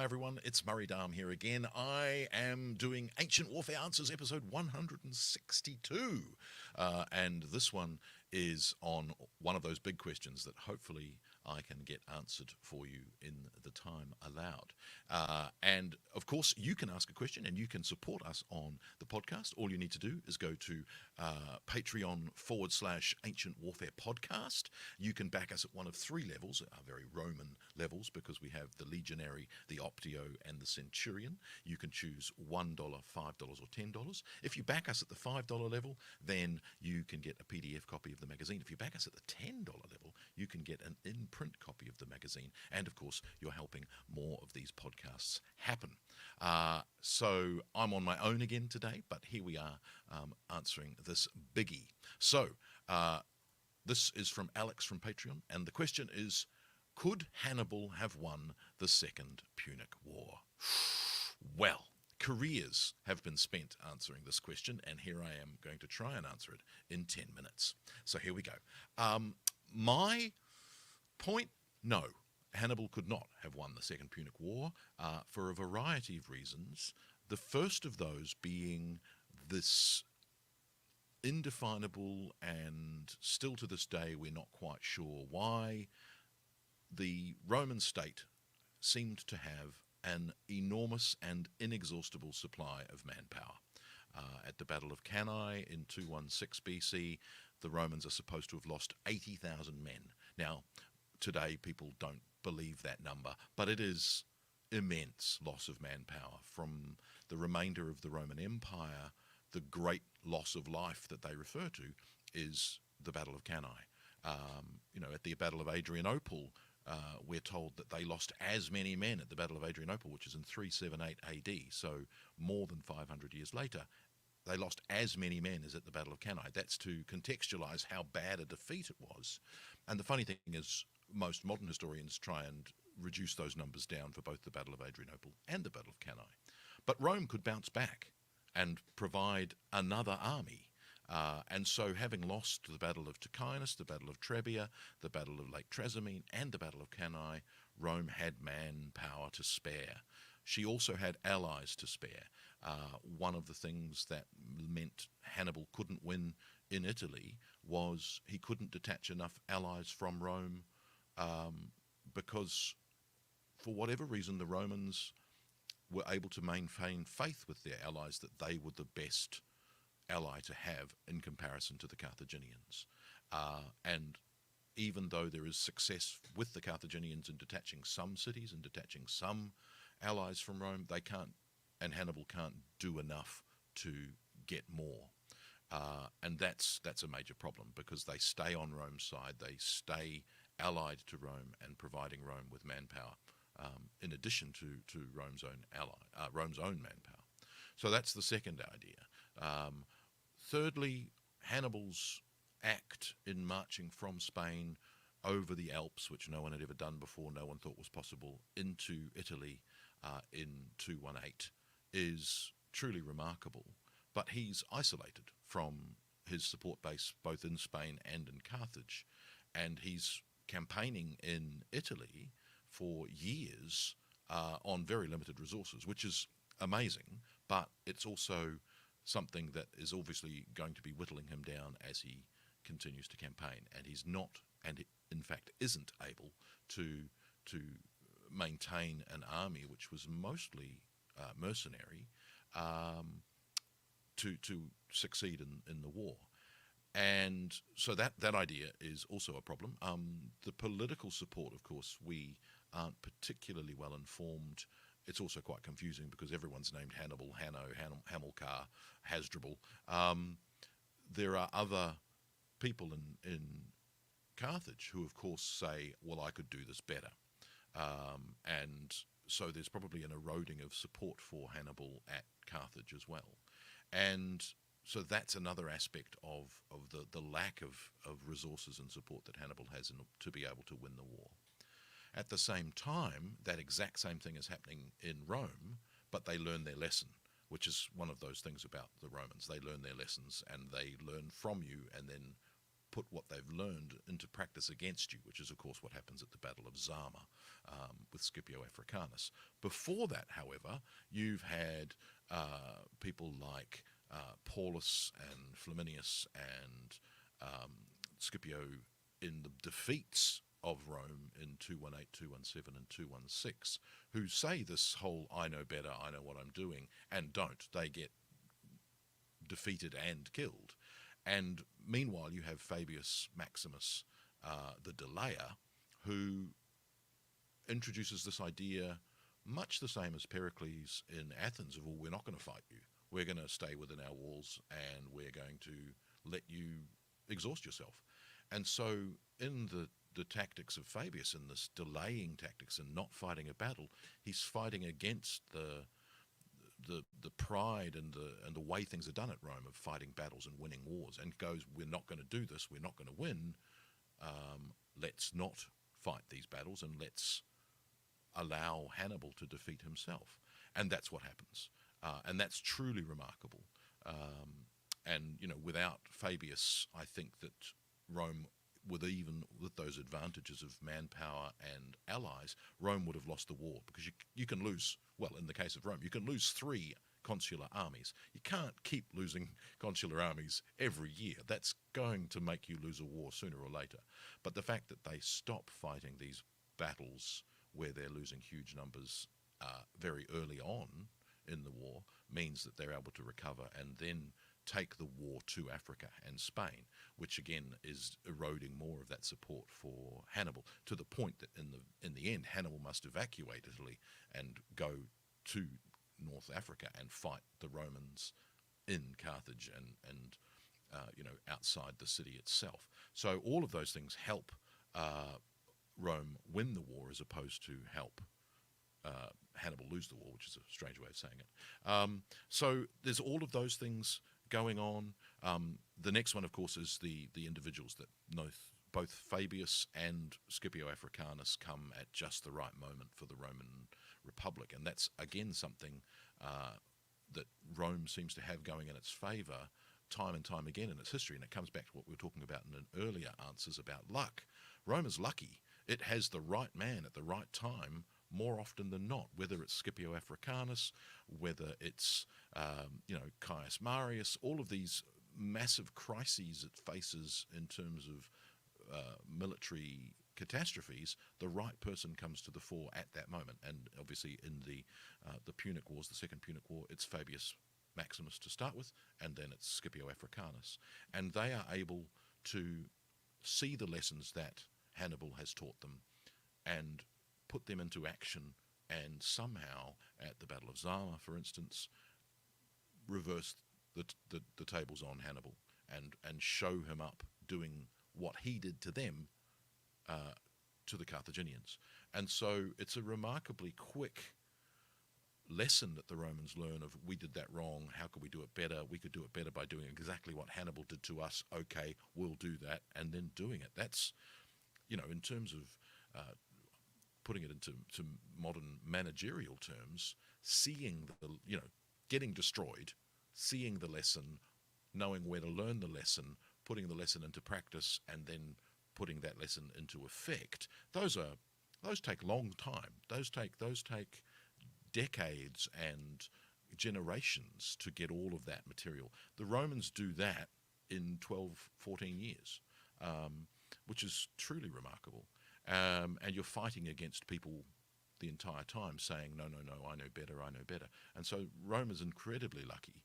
Hi everyone, it's Murray Darm here again. I am doing Ancient Warfare Answers episode 162. And this one is on one of those big questions that hopefully I can get answered for you in the time allowed. And of course, you can ask a question and you can support us on the podcast. All you need to do is go to Patreon/Ancient Warfare Podcast. You can back us at one of three levels, our very Roman levels, because we have the Legionary, the Optio, and the Centurion. You can choose $1, $5, or $10. If you back us at the $5 level, then you can get a PDF copy of the magazine. If you back us at the $10 level, you can get an in-print copy of the magazine. And of course, you're helping more of these podcasts happen. So I'm on my own again today, but here we are answering this biggie. So this is from Alex from Patreon, and the question is, could Hannibal have won the Second Punic War? Well, careers have been spent answering this question, and here I am going to try and answer it in 10 minutes. So here we go. My point, no, Hannibal could not have won the Second Punic War for a variety of reasons. The first of those being this indefinable, and still to this day we're not quite sure why, the Roman state seemed to have an enormous and inexhaustible supply of manpower. At the Battle of Cannae in 216 BC, the Romans are supposed to have lost 80,000 men. Now, today people don't believe that number, but it is immense loss of manpower. From the remainder of the Roman Empire, the great loss of life that they refer to is the Battle of Cannae. At the Battle of Adrianople, we're told that they lost as many men at the Battle of Adrianople, which is in 378 AD, so more than 500 years later. They lost as many men as at the Battle of Cannae. That's to contextualize how bad a defeat it was. And the funny thing is, most modern historians try and reduce those numbers down for both the Battle of Adrianople and the Battle of Cannae. But Rome could bounce back and provide another army. And so, having lost the Battle of Ticinus, the Battle of Trebia, the Battle of Lake Trasimene, and the Battle of Cannae, Rome had manpower to spare. She also had allies to spare. One of the things that meant Hannibal couldn't win in Italy was he couldn't detach enough allies from Rome because, for whatever reason, the Romans were able to maintain faith with their allies that they were the best ally to have in comparison to the Carthaginians. And even though there is success with the Carthaginians in detaching some cities and detaching some allies from Rome, they can't, and Hannibal can't do enough to get more. And that's a major problem, because they stay on Rome's side, they stay allied to Rome and providing Rome with manpower, in addition to Rome's own manpower. So that's the second idea. Thirdly, Hannibal's act in marching from Spain over the Alps, which no one had ever done before, no one thought was possible, into Italy in 218, is truly remarkable. But he's isolated from his support base both in Spain and in Carthage, and he's campaigning in Italy for years on very limited resources, which is amazing, but it's also something that is obviously going to be whittling him down as he continues to campaign, and he's not, and in fact isn't able to maintain an army which was mostly mercenary to succeed in the war. And so that idea is also a problem. The political support, of course, we aren't particularly well informed. It's also quite confusing because everyone's named Hannibal, Hamilcar, Hasdrubal. There are other people in Carthage who, of course, say, well, I could do this better. And so there's probably an eroding of support for Hannibal at Carthage as well. And so that's another aspect of the lack of resources and support that Hannibal has to be able to win the war. At the same time, that exact same thing is happening in Rome, but they learn their lesson, which is one of those things about the Romans. They learn their lessons and they learn from you and then put what they've learned into practice against you, which is, of course, what happens at the Battle of Zama with Scipio Africanus. Before that, however, you've had people like Paulus and Flaminius and Scipio in the defeats of Rome in 218, 217 and 216, who say this whole I know better, I know what I'm doing, and don't. They get defeated and killed. And meanwhile you have Fabius Maximus, the delayer, who introduces this idea, much the same as Pericles in Athens, of, well, we're not going to fight you. We're going to stay within our walls and we're going to let you exhaust yourself. And so in the tactics of Fabius, in this delaying tactics and not fighting a battle, he's fighting against the pride and the way things are done at Rome of fighting battles and winning wars, and goes, we're not going to do this, we're not going to win, let's not fight these battles and let's allow Hannibal to defeat himself. And that's what happens. And that's truly remarkable. And, you know, without Fabius, I think that Rome, with those advantages of manpower and allies, Rome would have lost the war, because you can lose, well, in the case of Rome, you can lose 3 consular armies. You can't keep losing consular armies every year. That's going to make you lose a war sooner or later. But the fact that they stop fighting these battles where they're losing huge numbers very early on in the war means that they're able to recover and then take the war to Africa and Spain, which again is eroding more of that support for Hannibal, to the point that in the end Hannibal must evacuate Italy and go to North Africa and fight the Romans in Carthage and you know, outside the city itself. So all of those things help Rome win the war, as opposed to help Hannibal lose the war, which is a strange way of saying it. So there's all of those things going on. The next one, of course, is the individuals that both Fabius and Scipio Africanus come at just the right moment for the Roman Republic, and that's again something that Rome seems to have going in its favour time and time again in its history. And it comes back to what we were talking about in an earlier answers about luck. Rome is lucky. It has the right man at the right time more often than not, whether it's Scipio Africanus, whether it's you know, Caius Marius, all of these massive crises it faces in terms of military catastrophes, the right person comes to the fore at that moment. And obviously in the Punic Wars, the Second Punic War, it's Fabius Maximus to start with, and then it's Scipio Africanus. And they are able to see the lessons that Hannibal has taught them and put them into action, and somehow at the Battle of Zama, for instance, reverse the tables on Hannibal and show him up doing what he did to them to the Carthaginians. And so it's a remarkably quick lesson that the Romans learn of, we did that wrong, how could we do it better? We could do it better by doing exactly what Hannibal did to us. Okay, we'll do that, and then doing it. That's, you know, in terms of putting it into modern managerial terms, seeing you know, getting destroyed, seeing the lesson, knowing where to learn the lesson, putting the lesson into practice, and then putting that lesson into effect. Those take long time. Those take decades and generations to get all of that material. The Romans do that in 12, 14 years, which is truly remarkable. And you're fighting against people the entire time saying, no, I know better, I know better. And so Rome is incredibly lucky,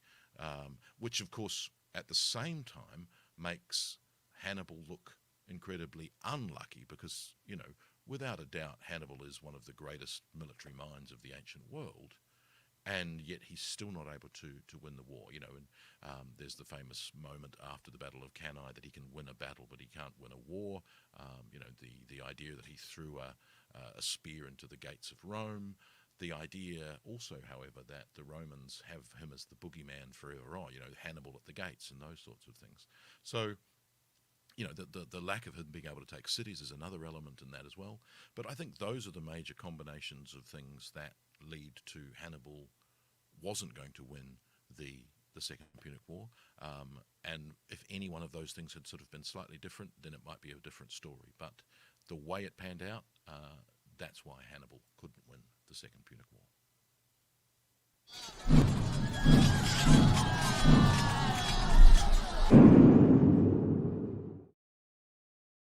which of course at the same time makes Hannibal look incredibly unlucky, because, you know, without a doubt Hannibal is one of the greatest military minds of the ancient world, and yet he's still not able to win the war, you know. And there's the famous moment after the Battle of Cannae that he can win a battle but he can't win a war. You know, the idea that he threw a spear into the gates of Rome, the idea also, however, that the Romans have him as the boogeyman forever on, you know, Hannibal at the gates and those sorts of things. So, you know, the lack of him being able to take cities is another element in that as well. But I think those are the major combinations of things that lead to Hannibal wasn't going to win the the Second Punic War. And if any one of those things had sort of been slightly different, then it might be a different story. But the way it panned out, that's why Hannibal couldn't win the Second Punic War.